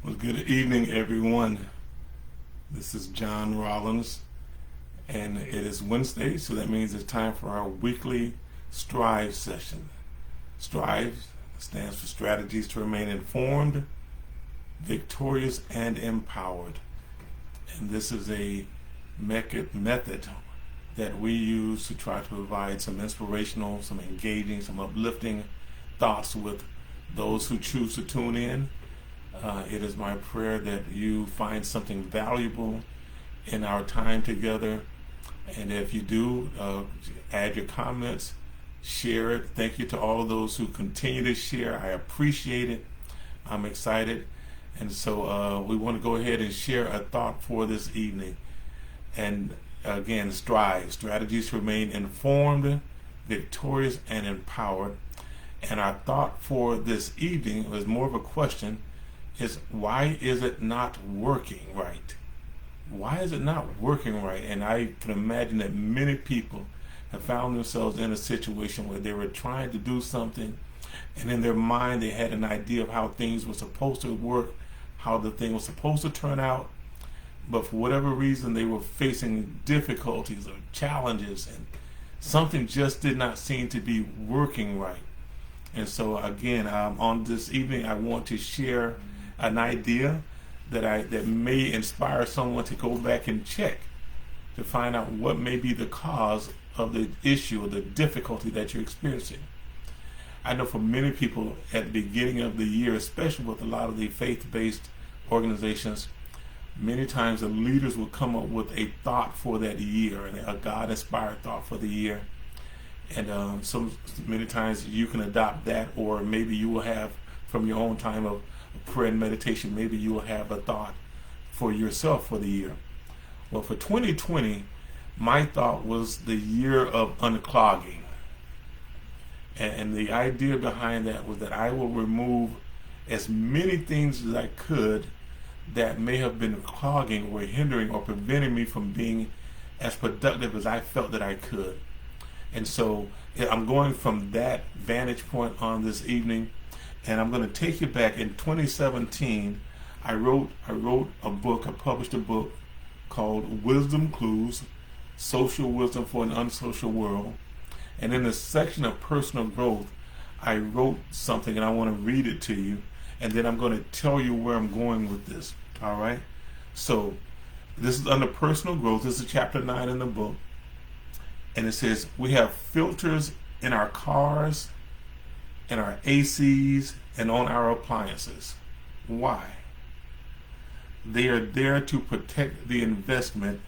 Well, good evening, everyone. This is John Rollins, and it is Wednesday, so that means it's time for our weekly Strive session. Strive stands for Strategies to Remain Informed, Victorious, and Empowered. And this is a method that we use to try to provide some inspirational, some engaging, some uplifting thoughts with those who choose to tune in. It is my prayer that you find something valuable in our time together. And if you do, add your comments, share it. Thank you to all of those who continue to share. I appreciate it. I'm excited. And so we want to go ahead and share a thought for this evening. And again, strive, strategies to remain informed, victorious, and empowered. And our thought for this evening was more of a question. Is why is it not working right? Why is it not working right? And I can imagine that many people have found themselves in a situation where they were trying to do something, and in their mind they had an idea of how things were supposed to work, how the thing was supposed to turn out, but for whatever reason they were facing difficulties or challenges, and something just did not seem to be working right. And so again, on this evening I want to share an idea that may inspire someone to go back and check to find out what may be the cause of the issue or the difficulty that you're experiencing. I know for many people at the beginning of the year, especially with a lot of the faith-based organizations, many times the leaders will come up with a thought for that year, and a God-inspired thought for the year. And many times you can adopt that, or maybe you will have from your own time of prayer and meditation, maybe you will have a thought for yourself for the year. Well, for 2020, my thought was the year of unclogging. And the idea behind that was that I will remove as many things as I could that may have been clogging or hindering or preventing me from being as productive as I felt that I could. And so I'm going from that vantage point on this evening. And I'm going to take you back. In 2017, I published a book called Wisdom Clues, Social Wisdom for an Unsocial World. And in the section of personal growth, I wrote something, and I want to read it to you. And then I'm going to tell you where I'm going with this. All right? So this is under personal growth. This is chapter 9 in the book. And it says, we have filters in our cars, in our ACs, and on our appliances. Why? They are there to protect the investment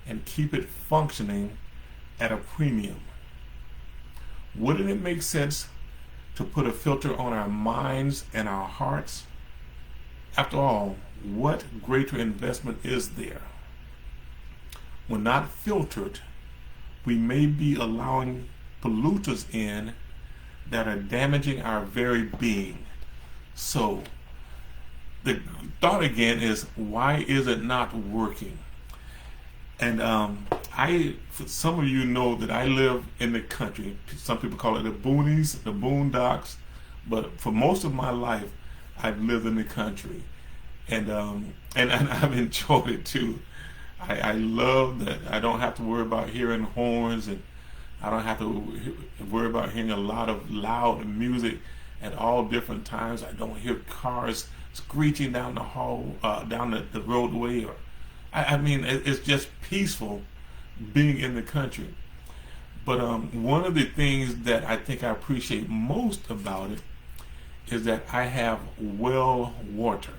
and keep it functioning at a premium. Wouldn't it make sense to put a filter on our minds and our hearts? After all, what greater investment is there? When not filtered, we may be allowing polluters in that are damaging our very being. So the thought again is, why is it not working? And some of you know that I live in the country. Some people call it the boonies, the boondocks, but for most of my life I've lived in the country, and I've enjoyed it too. I love that I don't have to worry about hearing horns, and I don't have to worry about hearing a lot of loud music at all different times. I don't hear cars screeching down the hall, down the roadway. I mean, it's just peaceful being in the country. But one of the things that I think I appreciate most about it is that I have well water,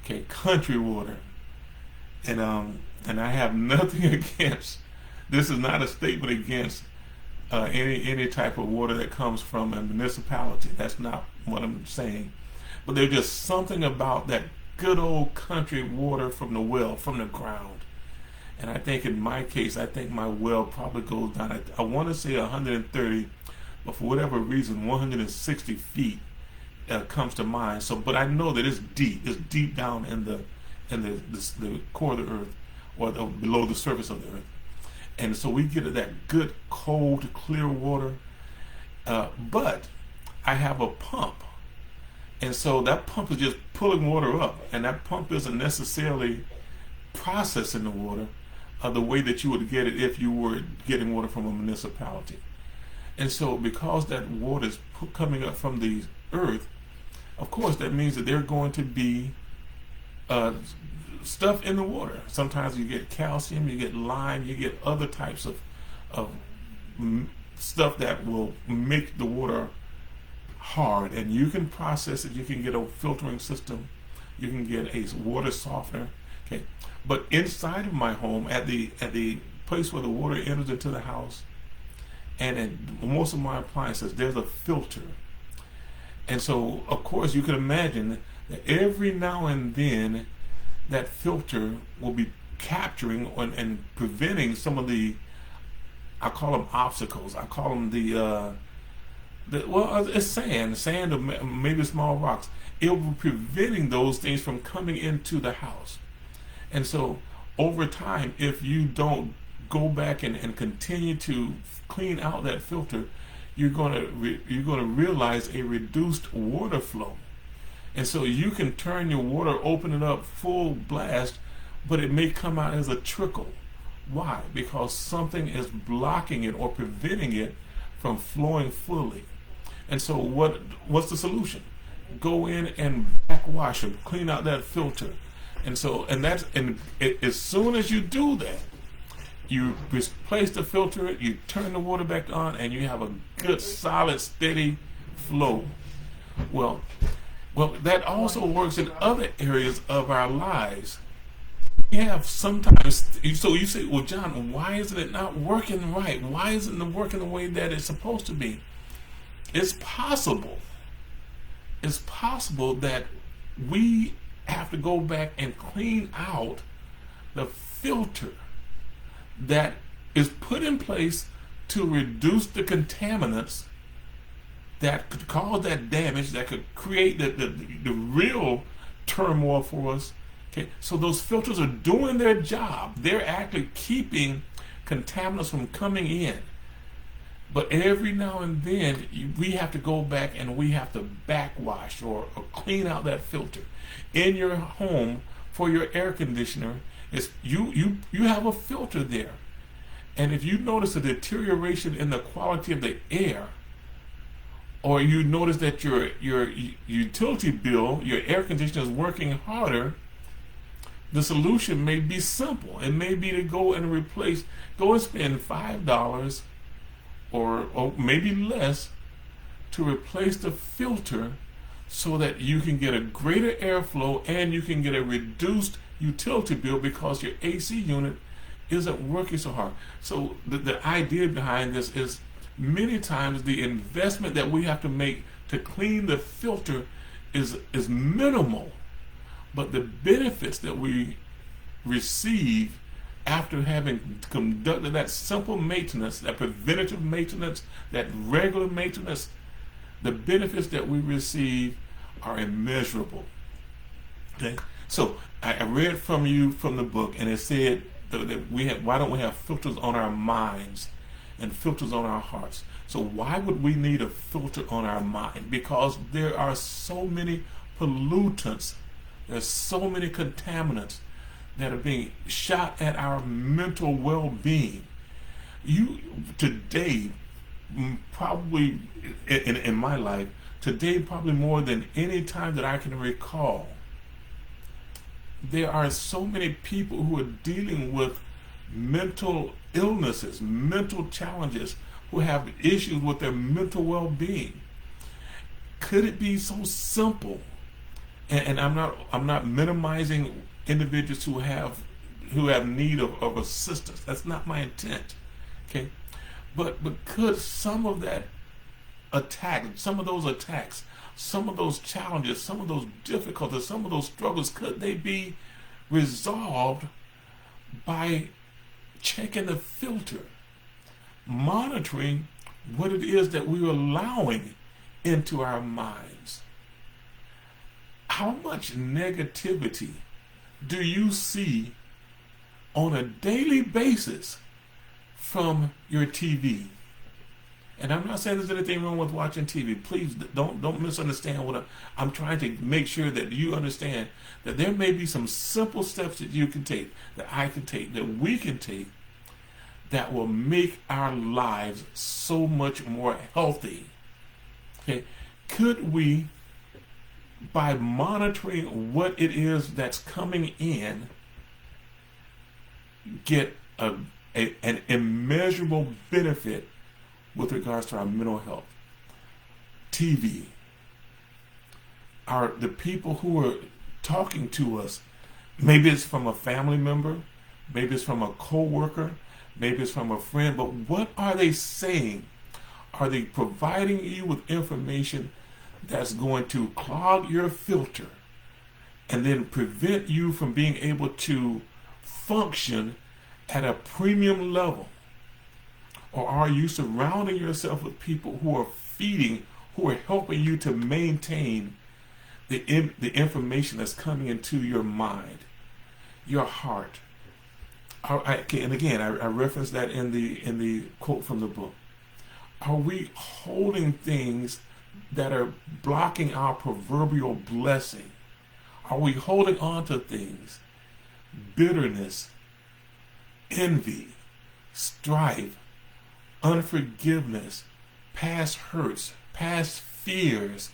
okay, country water, and I have nothing against. This is not a statement against any type of water that comes from a municipality. That's not what I'm saying. But there's just something about that good old country water from the well, from the ground. And I think in my case, I think my well probably goes down. I want to say 130, but for whatever reason, 160 feet comes to mind. So, but I know that it's deep. It's deep down in the core of the earth, or below the surface of the earth. And so we get that good, cold, clear water. But I have a pump. And so that pump is just pulling water up, and that pump isn't necessarily processing the water the way that you would get it if you were getting water from a municipality. And so because that water is coming up from the earth, of course that means that there's going to be stuff in the water. Sometimes you get calcium, you get lime, you get other types of stuff that will make the water hard, and you can process it. You can get a filtering system, you can get a water softener. Okay, but inside of my home, at the place where the water enters into the house, and in most of my appliances, there's a filter. And so, of course, you can imagine that every now and then, that filter will be capturing and preventing some of the, I call them obstacles. I call them it's sand or maybe small rocks. It will be preventing those things from coming into the house. And so over time, if you don't go back and continue to clean out that filter, you're going to realize a reduced water flow. And so you can turn your water, open it up full blast, but it may come out as a trickle. Why? Because something is blocking it or preventing it from flowing fully. And so what's the solution? Go in and backwash it, clean out that filter. And so, as soon as you do that, you replace the filter, you turn the water back on, and you have a good, solid, steady flow. Well, that also works in other areas of our lives. We have sometimes, so you say, well, John, why isn't it not working right? Why isn't it working the way that it's supposed to be? It's possible. It's possible that we have to go back and clean out the filter that is put in place to reduce the contaminants that could cause that damage, that could create the real turmoil for us. Okay, so those filters are doing their job. They're actually keeping contaminants from coming in. But every now and then, we have to go back and we have to backwash or clean out that filter. In your home, for your air conditioner, you have a filter there. And if you notice a deterioration in the quality of the air, or you notice that your utility bill, your air conditioner is working harder, the solution may be simple. It may be to go and spend $5 or maybe less to replace the filter so that you can get a greater airflow and you can get a reduced utility bill because your AC unit isn't working so hard. So the idea behind this is many times the investment that we have to make to clean the filter is minimal, but the benefits that we receive after having conducted that simple maintenance, that preventative maintenance, that regular maintenance, the benefits that we receive are immeasurable. Okay, so I read from the book, and it said that why don't we have filters on our minds and filters on our hearts? So why would we need a filter on our mind? Because there are so many pollutants, there's so many contaminants that are being shot at our mental well-being. Today, probably in my life, today probably more than any time that I can recall, there are so many people who are dealing with mental illnesses, mental challenges, who have issues with their mental well-being. Could it be so simple? And I'm not minimizing individuals who have need of assistance. That's not my intent. Okay, but could some of that some of those attacks, some of those challenges, some of those difficulties, some of those struggles, could they be resolved by checking the filter, monitoring what it is that we're allowing into our minds? How much negativity do you see on a daily basis from your TV? And I'm not saying there's anything wrong with watching TV. Please don't misunderstand what I'm trying to make sure that you understand that there may be some simple steps that you can take, that I can take, that we can take, that will make our lives so much more healthy. Okay, could we, by monitoring what it is that's coming in, get an immeasurable benefit with regards to our mental health? TV, the people who are talking to us, maybe it's from a family member, maybe it's from a co-worker, maybe it's from a friend, but what are they saying? Are they providing you with information that's going to clog your filter and then prevent you from being able to function at a premium level? Or are you surrounding yourself with people who are who are helping you to maintain the information that's coming into your mind, your heart? And again, I referenced that in the quote from the book. Are we holding things that are blocking our proverbial blessing? Are we holding on to things? Bitterness, envy, strife, unforgiveness, past hurts, past fears.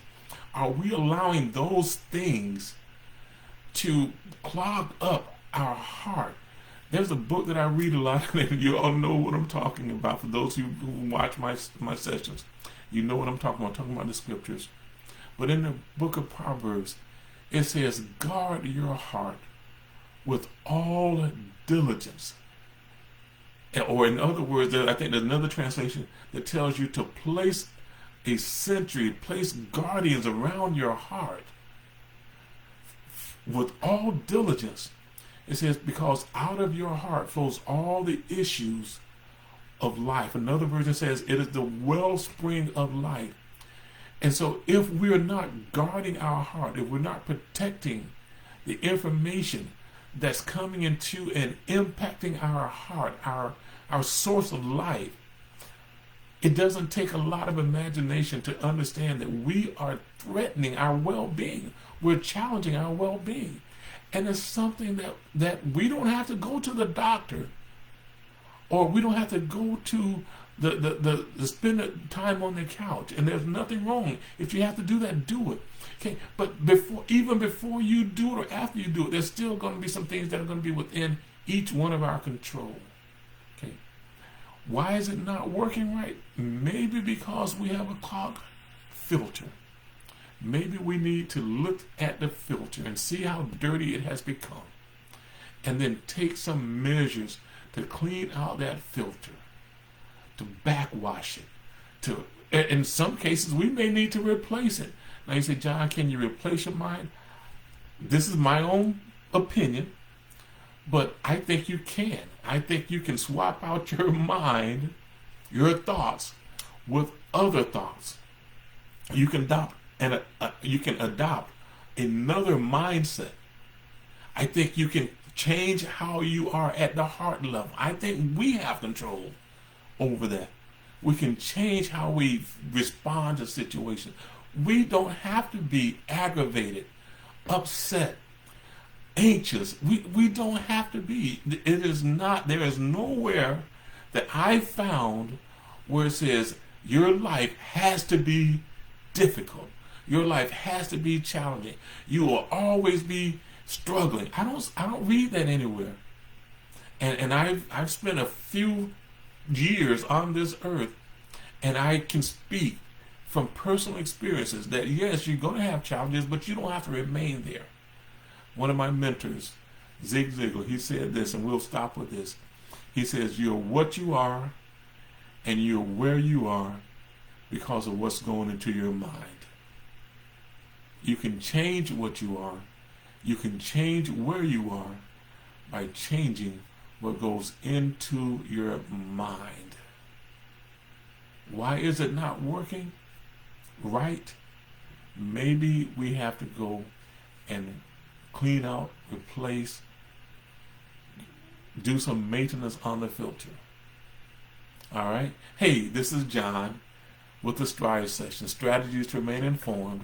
Are we allowing those things to clog up our heart? There's a book that I read a lot, and you all know what I'm talking about. For those who watch my sessions, you know what I'm talking about. I'm talking about the scriptures. But in the book of Proverbs, it says, guard your heart with all diligence. Or in other words, I think there's another translation that tells you to place a sentry, place guardians around your heart with all diligence. It says, because out of your heart flows all the issues of life. Another version says, it is the wellspring of life. And so if we're not guarding our heart, if we're not protecting the information that's coming into and impacting our heart, our source of life, it doesn't take a lot of imagination to understand that we are threatening our well-being. We're challenging our well-being. And it's something that we don't have to go to the doctor, or we don't have to go to the spend time on the couch. And there's nothing wrong. If you have to do that, do it. Okay, but even before you do it or after you do it, there's still going to be some things that are going to be within each one of our control. Okay, why is it not working right? Maybe because we have a clogged filter. Maybe we need to look at the filter and see how dirty it has become, and then take some measures to clean out that filter, to backwash it. In some cases, we may need to replace it. Now you say, John, can you replace your mind? This is my own opinion, but I think you can. I think you can swap out your mind, your thoughts, with other thoughts. You can adopt another mindset. I think you can change how you are at the heart level. I think we have control over that. We can change how we respond to situations. We don't have to be aggravated, upset, anxious. We don't have to be. It is not, there is nowhere that I found where it says your life has to be difficult. Your life has to be challenging. You will always be struggling. I don't read that anywhere. And I've spent a few years on this earth, and I can speak from personal experiences that yes, you're going to have challenges, but you don't have to remain there. One of my mentors, Zig Ziglar, he said this, and we'll stop with this. He says, you're what you are, and you're where you are because of what's going into your mind. You can change what you are. You can change where you are by changing what goes into your mind. Why is it not working right? Maybe we have to go and clean out, replace, do some maintenance on the filter. All right? Hey, this is John. with the Strive session. Strategies to remain informed,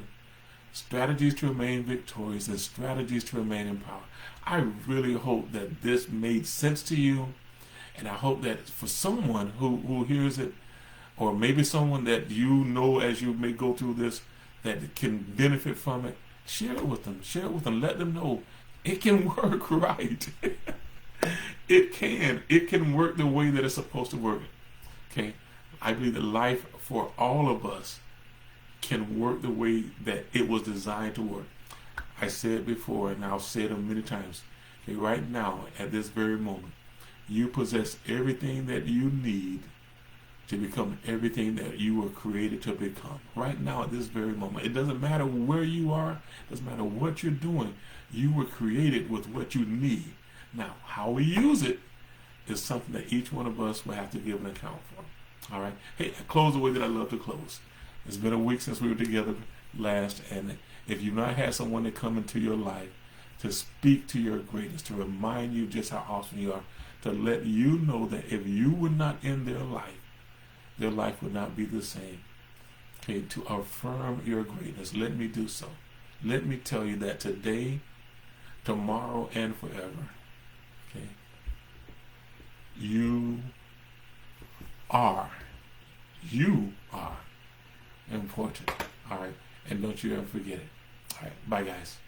strategies to remain victorious, and strategies to remain empowered. I really hope that this made sense to you, and I hope that for someone who hears it, or maybe someone that you know as you may go through this, that can benefit from it, share it with them. Share it with them. Let them know it can work, right? It can. It can work the way that it's supposed to work. Okay? I believe that life for all of us can work the way that it was designed to work. I said before, and I'll say it many times. Okay, right now, at this very moment, you possess everything that you need to become everything that you were created to become. Right now, at this very moment. It doesn't matter where you are. It doesn't matter what you're doing. You were created with what you need. Now, how we use it is something that each one of us will have to give an account for. All right? Hey, I close the way that I love to close. It's been a week since we were together last, and if you've not had someone to come into your life to speak to your greatness, to remind you just how awesome you are, to let you know that if you were not in their life would not be the same. Okay, to affirm your greatness, let me do so. Let me tell you that today, tomorrow, and forever, okay, you are important. All right, and don't you ever forget it. All right, bye guys.